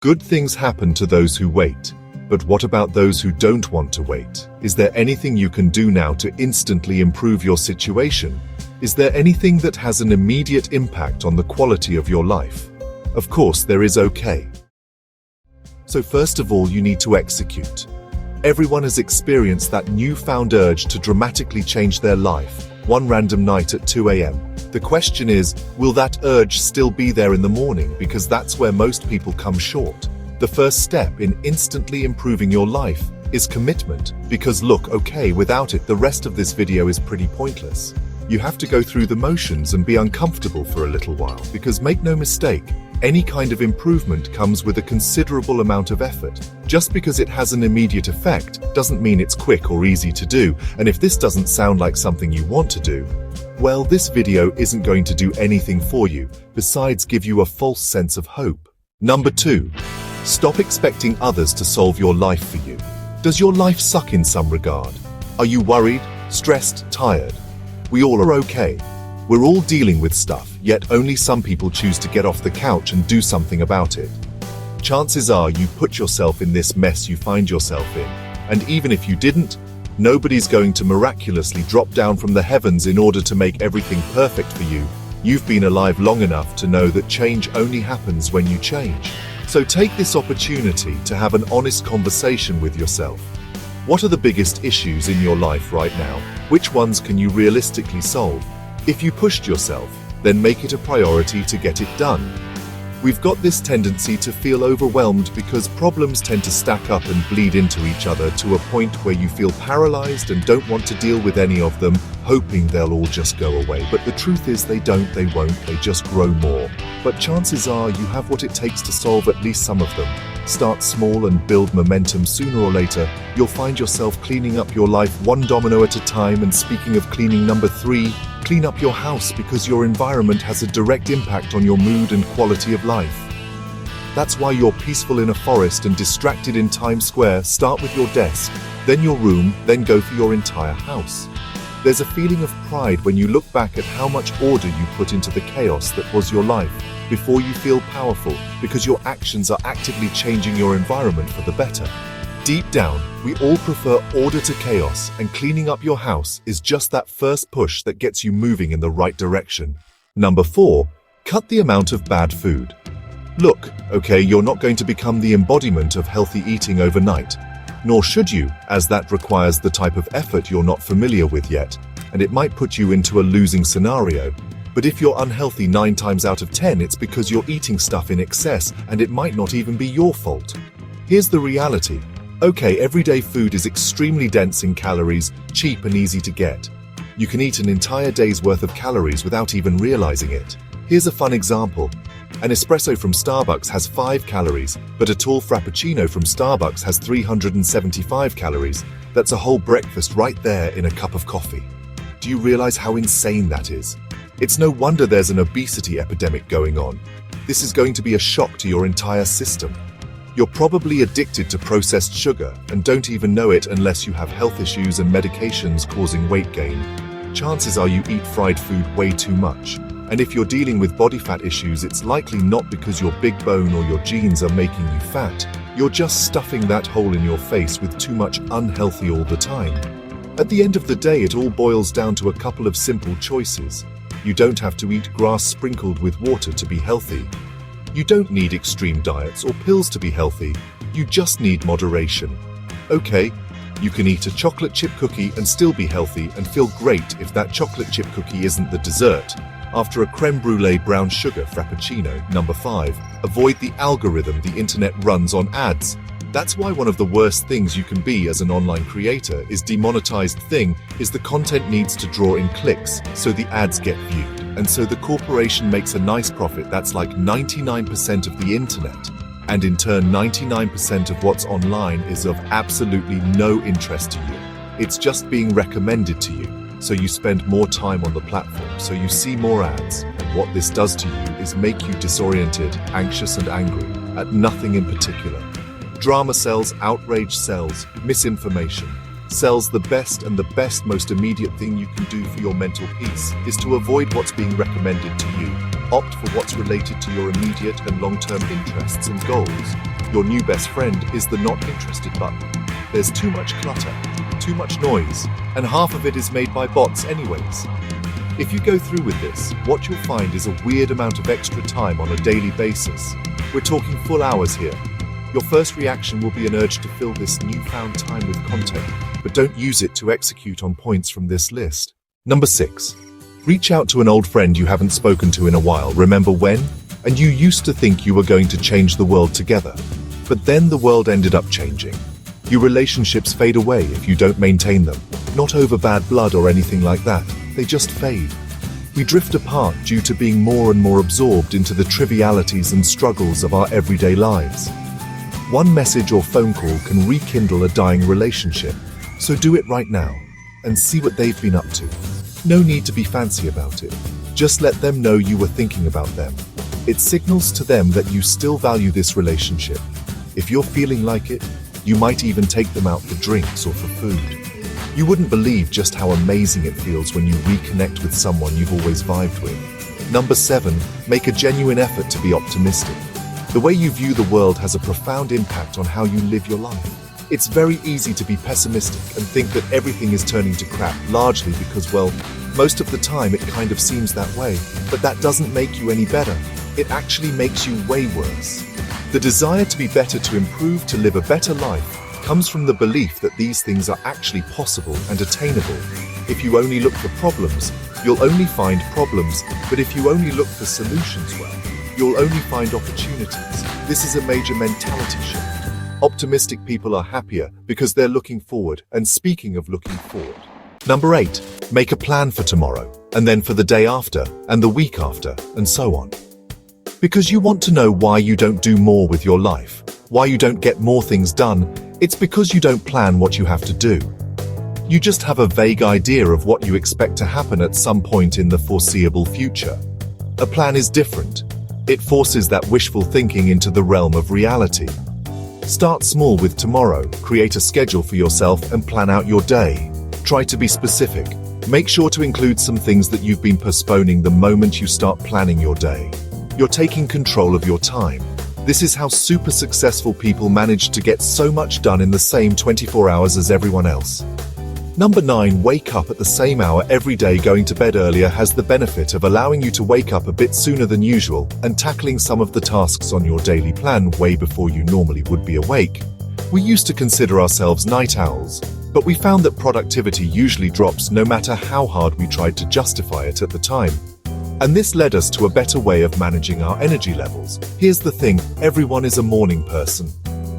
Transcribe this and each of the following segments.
Good things happen to those who wait. But what about those who don't want to wait? Is there anything you can do now to instantly improve your situation? Is there anything that has an immediate impact on the quality of your life? Of course, there is. Okay. So first of all, you need to execute. Everyone has experienced that newfound urge to dramatically change their life, one random night at 2 a.m. The question is, will that urge still be there in the morning? Because that's where most people come short. The first step in instantly improving your life is commitment. Because look, okay, without it, the rest of this video is pretty pointless. You have to go through the motions and be uncomfortable for a little while, because make no mistake, any kind of improvement comes with a considerable amount of effort. Just because it has an immediate effect doesn't mean it's quick or easy to do, and if this doesn't sound like something you want to do, well, this video isn't going to do anything for you, besides give you a false sense of hope. Number 2. Stop expecting others to solve your life for you. Does your life suck in some regard? Are you worried, stressed, tired? We all are okay. We're all dealing with stuff, yet only some people choose to get off the couch and do something about it. Chances are you put yourself in this mess you find yourself in, and even if you didn't, nobody's going to miraculously drop down from the heavens in order to make everything perfect for you. You've been alive long enough to know that change only happens when you change. So take this opportunity to have an honest conversation with yourself. What are the biggest issues in your life right now? Which ones can you realistically solve? If you pushed yourself, then make it a priority to get it done. We've got this tendency to feel overwhelmed because problems tend to stack up and bleed into each other to a point where you feel paralyzed and don't want to deal with any of them, hoping they'll all just go away. But the truth is they don't, they won't, they just grow more. But chances are you have what it takes to solve at least some of them. Start small and build momentum. Sooner or later, you'll find yourself cleaning up your life one domino at a time. And speaking of cleaning, number 3, clean up your house, because your environment has a direct impact on your mood and quality of life. That's why you're peaceful in a forest and distracted in Times Square. Start with your desk, then your room, then go for your entire house. There's a feeling of pride when you look back at how much order you put into the chaos that was your life. Before you feel powerful, because your actions are actively changing your environment for the better. Deep down, we all prefer order to chaos, and cleaning up your house is just that first push that gets you moving in the right direction. Number 4, cut the amount of bad food. Look, okay, you're not going to become the embodiment of healthy eating overnight, nor should you, as that requires the type of effort you're not familiar with yet, and it might put you into a losing scenario. But if you're unhealthy 9 times out of 10, it's because you're eating stuff in excess, and it might not even be your fault. Here's the reality. Okay, everyday food is extremely dense in calories, cheap and easy to get. You can eat an entire day's worth of calories without even realizing it. Here's a fun example. An espresso from Starbucks has 5 calories, but a tall frappuccino from Starbucks has 375 calories. That's a whole breakfast right there in a cup of coffee. Do you realize how insane that is? It's no wonder there's an obesity epidemic going on. This is going to be a shock to your entire system. You're probably addicted to processed sugar and don't even know it unless you have health issues and medications causing weight gain. Chances are you eat fried food way too much. And if you're dealing with body fat issues, it's likely not because your big bone or your genes are making you fat. You're just stuffing that hole in your face with too much unhealthy all the time. At the end of the day, it all boils down to a couple of simple choices. You don't have to eat grass sprinkled with water to be healthy. You don't need extreme diets or pills to be healthy. You just need moderation. Okay, you can eat a chocolate chip cookie and still be healthy and feel great if that chocolate chip cookie isn't the dessert. After a creme brulee brown sugar frappuccino. Number 5, avoid the algorithm the internet runs on ads. That's why one of the worst things you can be as an online creator is demonetized thing is the content needs to draw in clicks, so the ads get viewed. And so the corporation makes a nice profit. That's like 99% of the internet. And in turn, 99% of what's online is of absolutely no interest to you. It's just being recommended to you. So you spend more time on the platform, so you see more ads. And what this does to you is make you disoriented, anxious and angry at nothing in particular. Drama sells, outrage sells, misinformation sells. The best most immediate thing you can do for your mental peace is to avoid what's being recommended to you. Opt for what's related to your immediate and long-term interests and goals. your new best friend is the not interested button. There's too much clutter, too much noise, and half of it is made by bots anyways. If you go through with this, what you'll find is a weird amount of extra time on a daily basis. We're talking full hours here. Your first reaction will be an urge to fill this newfound time with content, but don't use it to execute on points from this list. Number 6. Reach out to an old friend you haven't spoken to in a while. Remember when? And you used to think you were going to change the world together. But then the world ended up changing. Your relationships fade away if you don't maintain them. Not over bad blood or anything like that. They just fade. We drift apart due to being more and more absorbed into the trivialities and struggles of our everyday lives. One message or phone call can rekindle a dying relationship. So do it right now and see what they've been up to. No need to be fancy about it. Just let them know you were thinking about them. It signals to them that you still value this relationship. If you're feeling like it, you might even take them out for drinks or for food. You wouldn't believe just how amazing it feels when you reconnect with someone you've always vibed with. Number 7, make a genuine effort to be optimistic. The way you view the world has a profound impact on how you live your life. It's very easy to be pessimistic and think that everything is turning to crap, largely because, well, most of the time it kind of seems that way. But that doesn't make you any better. It actually makes you way worse. The desire to be better, to improve, to live a better life comes from the belief that these things are actually possible and attainable. If you only look for problems, you'll only find problems, but if you only look for solutions, well, you'll only find opportunities. This is a major mentality shift. Optimistic people are happier because they're looking forward, and speaking of looking forward. Number 8, make a plan for tomorrow, and then for the day after, and the week after, and so on. Because you want to know why you don't do more with your life, why you don't get more things done. It's because you don't plan what you have to do. You just have a vague idea of what you expect to happen at some point in the foreseeable future. A plan is different. It forces that wishful thinking into the realm of reality. Start small with tomorrow, create a schedule for yourself and plan out your day. Try to be specific. Make sure to include some things that you've been postponing the moment you start planning your day. You're taking control of your time. This is how super successful people manage to get so much done in the same 24 hours as everyone else. Number 9, wake up at the same hour every day. Going to bed earlier has the benefit of allowing you to wake up a bit sooner than usual and tackling some of the tasks on your daily plan way before you normally would be awake. We used to consider ourselves night owls, but we found that productivity usually drops no matter how hard we tried to justify it at the time. And this led us to a better way of managing our energy levels. Here's the thing, everyone is a morning person.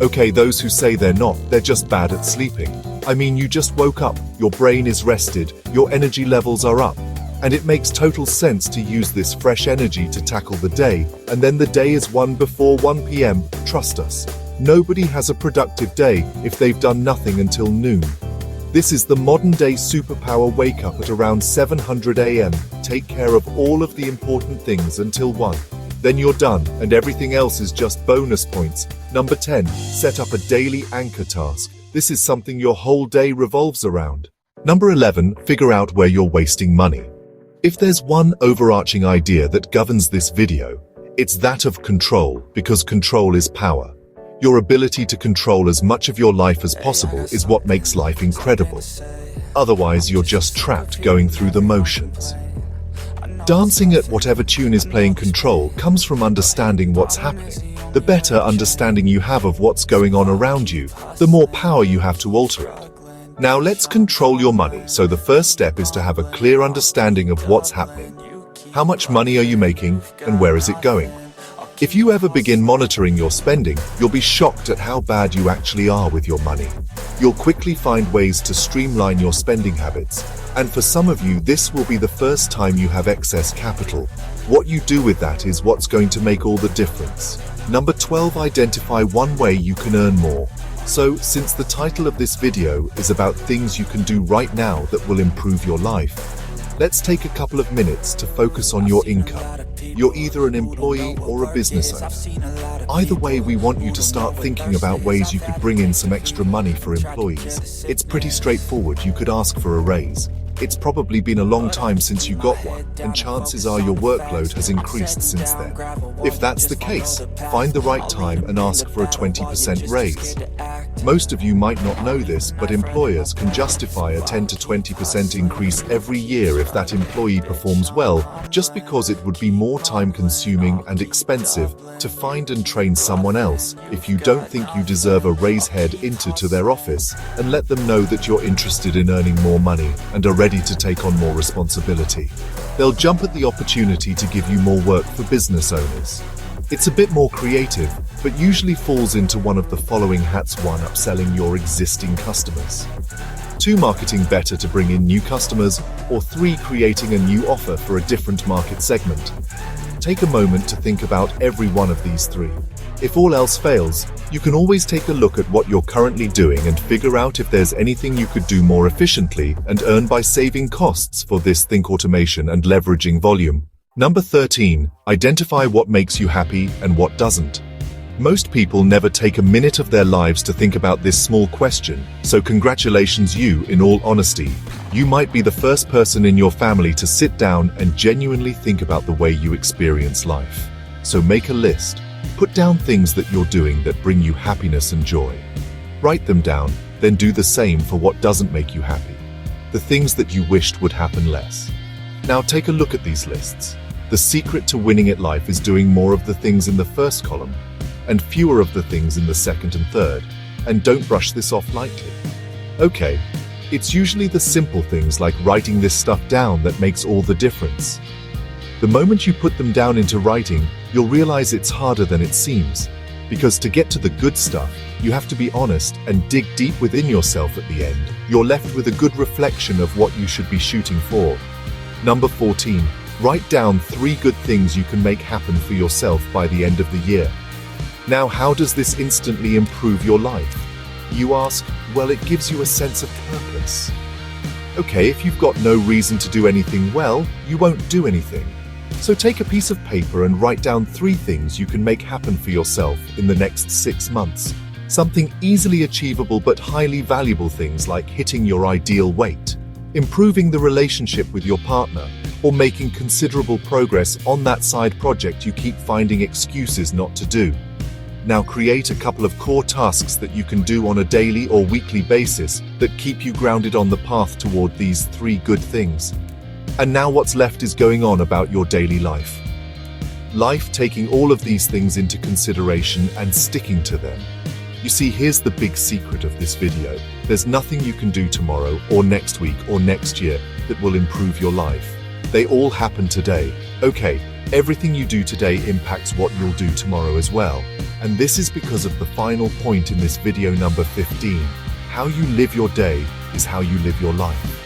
Okay, those who say they're not, they're just bad at sleeping. I mean, you just woke up, your brain is rested, your energy levels are up. And it makes total sense to use this fresh energy to tackle the day, and then the day is won before 1 p.m., trust us. Nobody has a productive day if they've done nothing until noon. This is the modern-day superpower. Wake up at around 700 a.m., take care of all of the important things until 1. Then you're done, and everything else is just bonus points. Number 10, set up a daily anchor task. This is something your whole day revolves around. Number 11, figure out where you're wasting money. If there's one overarching idea that governs this video, it's that of control, because control is power. Your ability to control as much of your life as possible is what makes life incredible. Otherwise, you're just trapped going through the motions. Dancing at whatever tune is playing. Control comes from understanding what's happening. The better understanding you have of what's going on around you, the more power you have to alter it. Now let's control your money. So the first step is to have a clear understanding of what's happening. How much money are you making, and where is it going? If you ever begin monitoring your spending, you'll be shocked at how bad you actually are with your money. You'll quickly find ways to streamline your spending habits, and for some of you, this will be the first time you have excess capital. What you do with that is what's going to make all the difference. Number 12, identify one way you can earn more. So, since the title of this video is about things you can do right now that will improve your life, let's take a couple of minutes to focus on your income. You're either an employee or a business owner. Either way, we want you to start thinking about ways you could bring in some extra money for employees. It's pretty straightforward. You could ask for a raise. It's probably been a long time since you got one, and chances are your workload has increased since then. If that's the case, find the right time and ask for a 20% raise. Most of you might not know this, but employers can justify a 10 to 20% increase every year if that employee performs well, just because it would be more time-consuming and expensive to find and train someone else. If you don't think you deserve a raise, head into their office and let them know that you're interested in earning more money and are ready to take on more responsibility. They'll jump at the opportunity to give you more work for business owners. It's a bit more creative, but usually falls into one of the following hats. 1. Upselling your existing customers. 2. Marketing better to bring in new customers. Or 3. Creating a new offer for a different market segment. Take a moment to think about every one of these 3. If all else fails, you can always take a look at what you're currently doing and figure out if there's anything you could do more efficiently and earn by saving costs. For this, think automation and leveraging volume. Number 13. Identify what makes you happy and what doesn't. Most people never take a minute of their lives to think about this small question, so congratulations you. In all honesty, you might be the first person in your family to sit down and genuinely think about the way you experience life. So make a list. Put down things that you're doing that bring you happiness and joy. Write them down, then do the same for what doesn't make you happy. The things that you wished would happen less. Now take a look at these lists. The secret to winning at life is doing more of the things in the first column and fewer of the things in the second and third, and don't brush this off lightly. Okay, it's usually the simple things like writing this stuff down that makes all the difference. The moment you put them down into writing, you'll realize it's harder than it seems, because to get to the good stuff, you have to be honest and dig deep within yourself. At the end, you're left with a good reflection of what you should be shooting for. Number 14. Write down 3 good things you can make happen for yourself by the end of the year. Now, how does this instantly improve your life? You ask. Well, it gives you a sense of purpose. Okay, if you've got no reason to do anything, well, you won't do anything. So take a piece of paper and write down 3 things you can make happen for yourself in the next 6 months. Something easily achievable but highly valuable, things like hitting your ideal weight, improving the relationship with your partner, or making considerable progress on that side project you keep finding excuses not to do. Now create a couple of core tasks that you can do on a daily or weekly basis that keep you grounded on the path toward these 3 good things. And now what's left is going on about your daily life. Taking all of these things into consideration and sticking to them. You see, here's the big secret of this video. There's nothing you can do tomorrow or next week or next year that will improve your life. They all happen today. Okay, everything you do today impacts what you'll do tomorrow as well. And this is because of the final point in this video, number 15. How you live your day is how you live your life.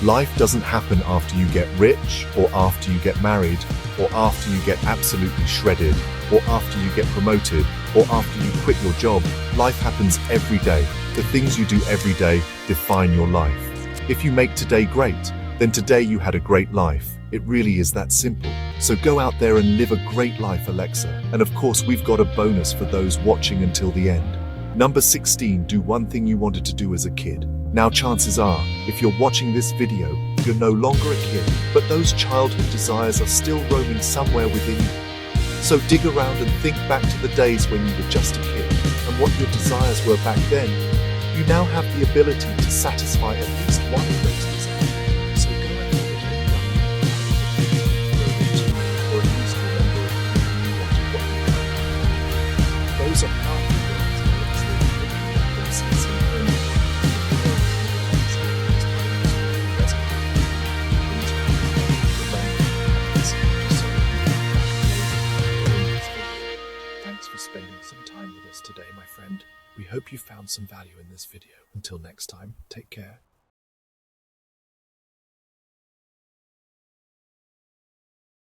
Life doesn't happen after you get rich, or after you get married, or after you get absolutely shredded, or after you get promoted, or after you quit your job. Life happens every day. The things you do every day define your life. If you make today great, then today you had a great life. It really is that simple. So go out there and live a great life, Alexa. And of course, we've got a bonus for those watching until the end. Number 16, do one thing you wanted to do as a kid. Now, chances are, if you're watching this video, you're no longer a kid, but those childhood desires are still roaming somewhere within you. So dig around and think back to the days when you were just a kid and what your desires were back then. You now have the ability to satisfy at least one of those desires. So go ahead and or at least remember you wanted what you want. Those are powerful today, my friend. We hope you found some value in this video. Until next time, take care.